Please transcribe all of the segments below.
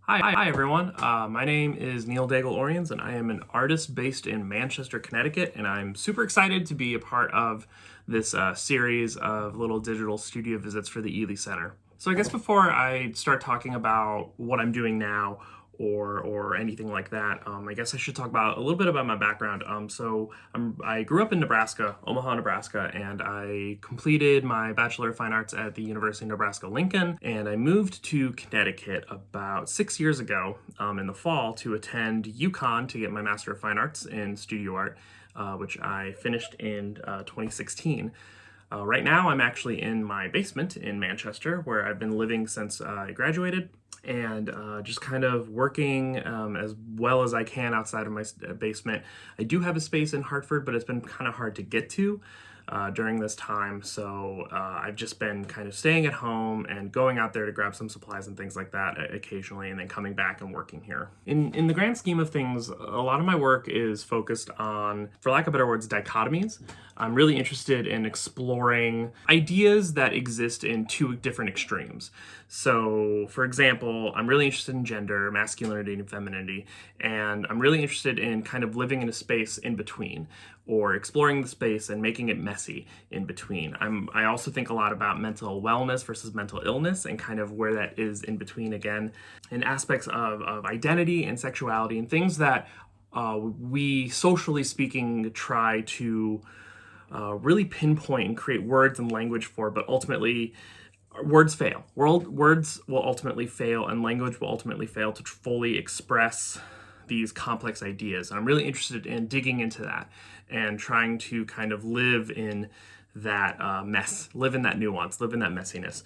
Hi everyone. My name is Neil Daigle-Oriens, and I am an artist based in Manchester, Connecticut, and I'm super excited to be a part of this series of little digital studio visits for the Ely Center. So I guess before I start talking about what I'm doing now or anything like that, I guess I should talk about a little bit about my background. I grew up in Nebraska, Omaha, Nebraska, and I completed my Bachelor of Fine Arts at the University of Nebraska-Lincoln, and I moved to Connecticut about 6 years ago in the fall to attend UConn to get my Master of Fine Arts in Studio Art, which I finished in 2016. Right now, I'm actually in my basement in Manchester, where I've been living since I graduated, and just kind of working as well as I can outside of my basement. I do have a space in Hartford, but it's been kind of hard to get to during this time, so I've just been kind of staying at home and going out there to grab some supplies and things like that occasionally, and then coming back and working here. In the grand scheme of things, a lot of my work is focused on, for lack of better words, dichotomies. I'm really interested in exploring ideas that exist in two different extremes. So, for example, I'm really interested in gender, masculinity, and femininity, and I'm really interested in kind of living in a space in between, or exploring the space and making it messy in between. I also think a lot about mental wellness versus mental illness and kind of where that is in between again, and aspects of identity and sexuality and things that we, socially speaking, try to really pinpoint and create words and language for, but ultimately words fail. Words will ultimately fail, and language will ultimately fail to fully express these complex ideas. And I'm really interested in digging into that and trying to kind of live in that mess, live in that nuance, live in that messiness.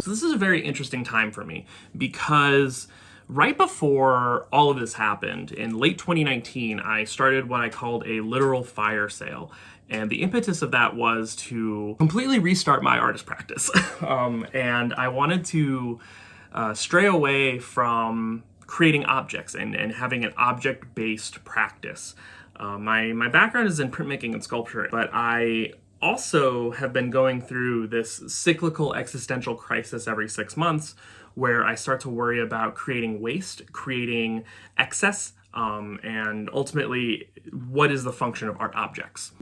So this is a very interesting time for me because right before all of this happened, in late 2019, I started what I called a literal fire sale. And the impetus of that was to completely restart my artist practice. And I wanted to stray away from creating objects and having an object-based practice. My background is in printmaking and sculpture, but I also have been going through this cyclical existential crisis every 6 months where I start to worry about creating waste, creating excess, and ultimately, what is the function of art objects?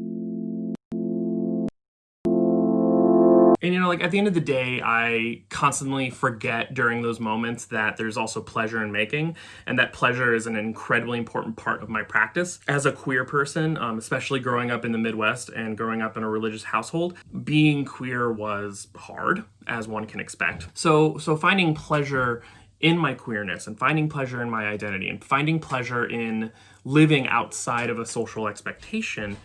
And like at the end of the day, I constantly forget during those moments that there's also pleasure in making, and that pleasure is an incredibly important part of my practice. As a queer person, especially growing up in the Midwest and growing up in a religious household, being queer was hard, as one can expect. So finding pleasure in my queerness and finding pleasure in my identity and finding pleasure in living outside of a social expectation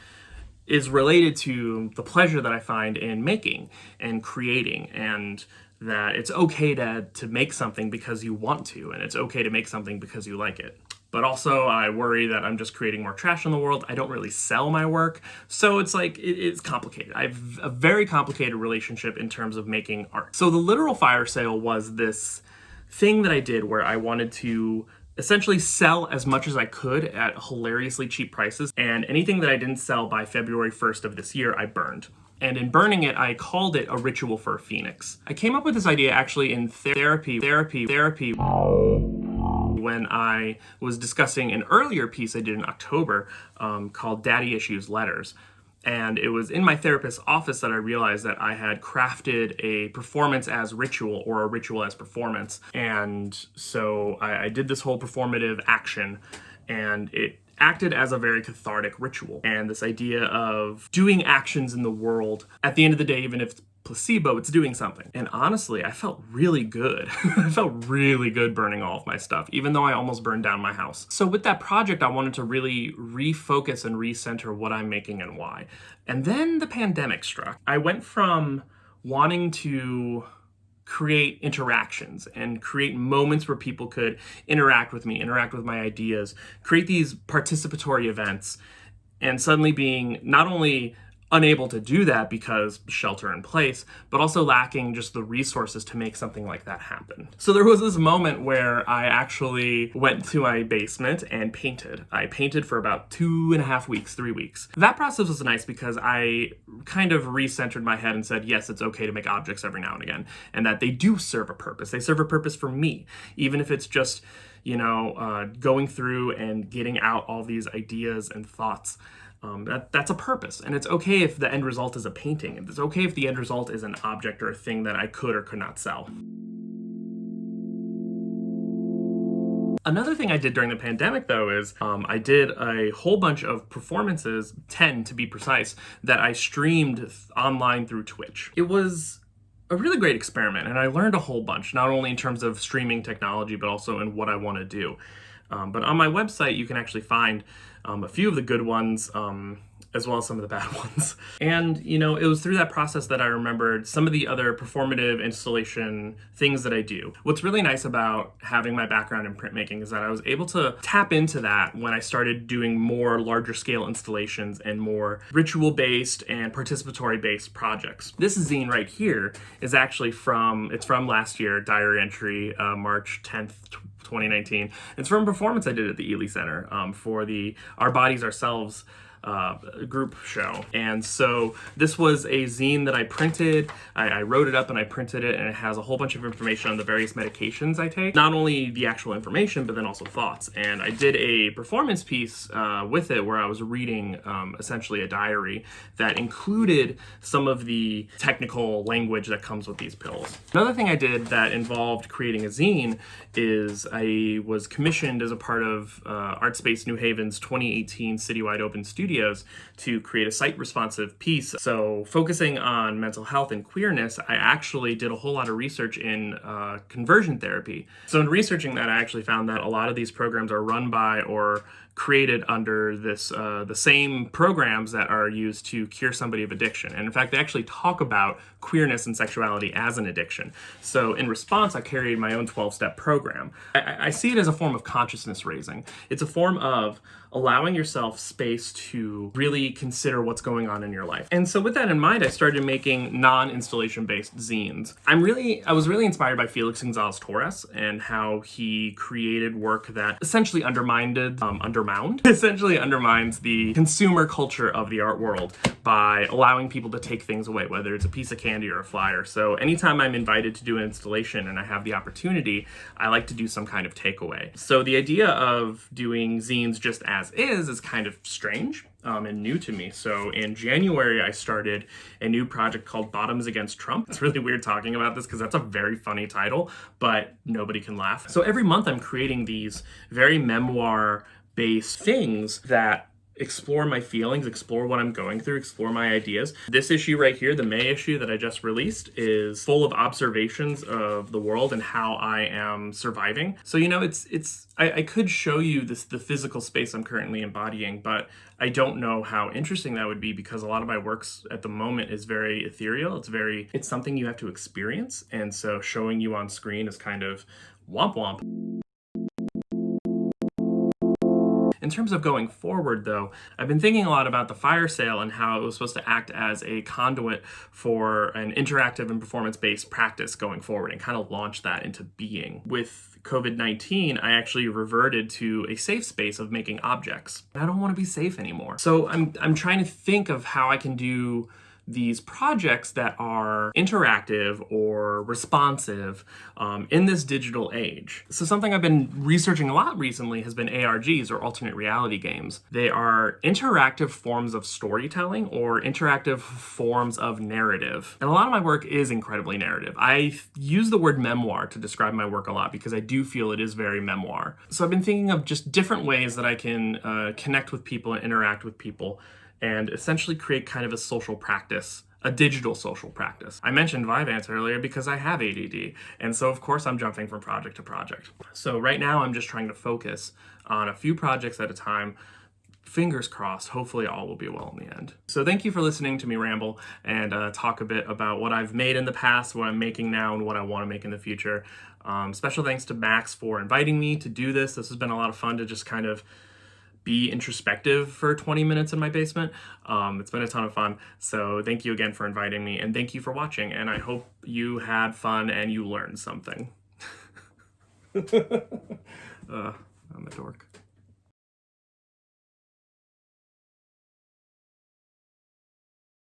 is related to the pleasure that I find in making and creating, and that it's okay to make something because you want to, and it's okay to make something because you like it. But also, I worry that I'm just creating more trash in the world. I don't really sell my work, so it's like, it's complicated. I have a very complicated relationship in terms of making art. So the literal fire sale was this thing that I did where I wanted to essentially sell as much as I could at hilariously cheap prices, and anything that I didn't sell by February 1st of this year, I burned. And in burning it, I called it a ritual for a phoenix. I came up with this idea actually in therapy when I was discussing an earlier piece I did in October called Daddy Issues Letters. And it was in my therapist's office that I realized that I had crafted a performance as ritual, or a ritual as performance. And so I did this whole performative action, and it acted as a very cathartic ritual. And this idea of doing actions in the world, at the end of the day, even if it's placebo, it's doing something. And honestly, I felt really good. I felt really good burning all of my stuff, even though I almost burned down my house. So with that project, I wanted to really refocus and recenter what I'm making and why. And then the pandemic struck. I went from wanting to create interactions and create moments where people could interact with me, interact with my ideas, create these participatory events, and suddenly being not only unable to do that because shelter in place, but also lacking just the resources to make something like that happen. So there was this moment where I actually went to my basement and painted. I painted for about 2.5 weeks, 3 weeks. That process was nice because I kind of recentered my head and said, yes, it's okay to make objects every now and again, and that they do serve a purpose. They serve a purpose for me, even if it's just, going through and getting out all these ideas and thoughts. That's a purpose, and it's okay if the end result is a painting, and it's okay if the end result is an object or a thing that I could or could not sell. Another thing I did during the pandemic, though, is I did a whole bunch of performances, 10 to be precise, that I streamed online through Twitch. It was a really great experiment, and I learned a whole bunch, not only in terms of streaming technology, but also in what I want to do. But on my website, you can actually find a few of the good ones, as well as some of the bad ones. And, it was through that process that I remembered some of the other performative installation things that I do. What's really nice about having my background in printmaking is that I was able to tap into that when I started doing more larger scale installations and more ritual-based and participatory-based projects. This zine right here is actually from last year, diary entry, March 10th, 2019. It's from a performance I did at the Ely Center for the Our Bodies Ourselves group show. And so this was a zine that I printed. I wrote it up and I printed it, and it has a whole bunch of information on the various medications I take. Not only the actual information, but then also thoughts. And I did a performance piece with it where I was reading essentially a diary that included some of the technical language that comes with these pills. Another thing I did that involved creating a zine is I was commissioned as a part of ArtSpace New Haven's 2018 Citywide Open Studios to create a site-responsive piece. So focusing on mental health and queerness, I actually did a whole lot of research in conversion therapy. So in researching that, I actually found that a lot of these programs are run by or created under the same programs that are used to cure somebody of addiction. And in fact, they actually talk about queerness and sexuality as an addiction. So in response, I created my own 12-step program. I see it as a form of consciousness raising. It's a form of allowing yourself space to really consider what's going on in your life. And so with that in mind, I started making non-installation based zines. I was really inspired by Felix Gonzalez Torres and how he created work that essentially essentially undermines the consumer culture of the art world by allowing people to take things away, whether it's a piece of candy or a flyer. So anytime I'm invited to do an installation and I have the opportunity, I like to do some kind of takeaway. So the idea of doing zines just as is kind of strange and new to me. So in January, I started a new project called Bottoms Against Trump. It's really weird talking about this because that's a very funny title, but nobody can laugh. So every month I'm creating these very memoir-based things that explore my feelings, explore what I'm going through, explore my ideas. This issue right here, the May issue that I just released, is full of observations of the world and how I am surviving. So, I could show you the physical space I'm currently embodying, but I don't know how interesting that would be because a lot of my works at the moment is very ethereal. It's something you have to experience. And so showing you on screen is kind of womp womp. In terms of going forward, though, I've been thinking a lot about the fire sale and how it was supposed to act as a conduit for an interactive and performance-based practice going forward and kind of launch that into being. With COVID-19, I actually reverted to a safe space of making objects. I don't want to be safe anymore. So I'm trying to think of how I can do these projects that are interactive or responsive in this digital age. So something I've been researching a lot recently has been ARGs, or alternate reality games. They are interactive forms of storytelling or interactive forms of narrative. And a lot of my work is incredibly narrative. I use the word memoir to describe my work a lot because I do feel it is very memoir. So I've been thinking of just different ways that I can connect with people and interact with people and essentially create kind of a social practice, a digital social practice. I mentioned Vyvanse earlier because I have ADD, and so of course I'm jumping from project to project. So right now I'm just trying to focus on a few projects at a time. Fingers crossed, hopefully all will be well in the end. So thank you for listening to me ramble and talk a bit about what I've made in the past, what I'm making now, and what I want to make in the future. Special thanks to Max for inviting me to do this. This has been a lot of fun to just kind of be introspective for 20 minutes in my basement. It's been a ton of fun. So thank you again for inviting me, and thank you for watching. And I hope you had fun and you learned something. I'm a dork.